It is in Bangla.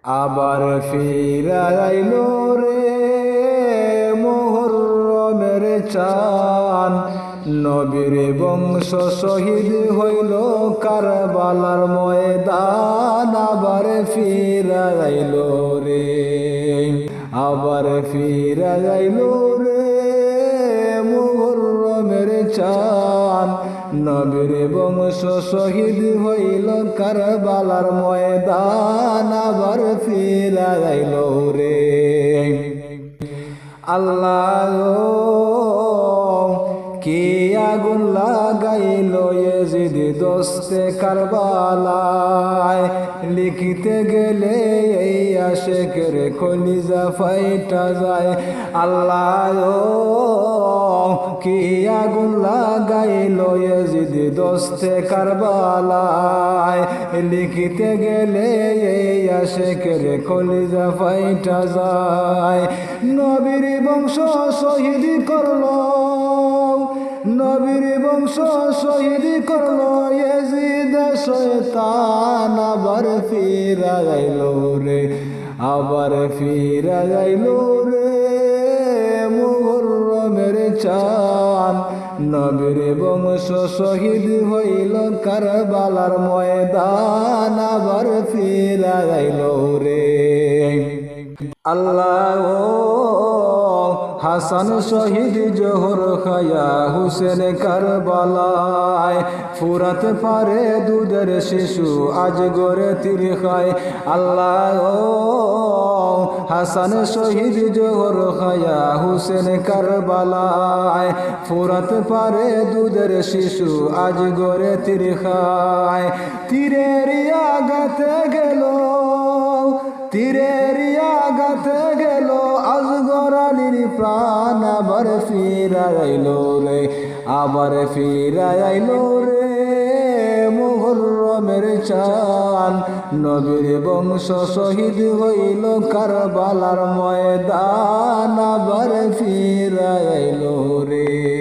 আবার ফিরাইলো রে মুহররমের চাঁদ, নবীর বংশ শহীদ হইল কারবালার ময়দান। আবার ফিরাইলো রে, আবার ফিরাইলো রে মুহররমের চাঁদ, নবীর বংশ শহীদ হইল কারবালার ময়দান। আবার ফিরাইলো রে। আল্লাহ কি আগুন লাগাইল ইয়াজিদ দোস্তে কারবালায়, লিখিতে গেলে এই আশেকের কলিজা ফাইটা যায়। আল্লাহ কি আগুন লাগাইল ইয়াজিদ দোস্তে কারবালায়, লিখিতে গেলে এই আশেকের কলিজা ফাইটা যায়। নবীর বংশ শহীদ করলো, নবীর বংশ শহীদ করলো ইয়াজিদ শয়তান। আবার ফিরাইলো রে, আবার ফিরাইলো রে মুহররমের চাঁদ, নবীর বংশ শহীদ হইল কারবালার ময়দান। আবার ফিরাইলো রে। আল্লাহ হাসান শহীদ জোহর খায়া হুসেন কারবালায়, ফুরাত পারে দুধের শিশু আজ গড়ে তীর খায়। আল্লাহ হাসান শহীদ জোহর খায়া হুসেন কারবালায়, ফুরাত পারে দুধের শিশু আজ গড়ে তীর খায়। তীরের আঘাতে গেল, তীরের আঘাতে গেল আজগর আলীর প্রাণ। আবার ফিরাইলো রে, আবার ফিরাইলো রে মুহররমের চাঁদ, নবীর বংশ শহীদ হইল কারবালার ময়দান। আবার ফিরাইলো রে।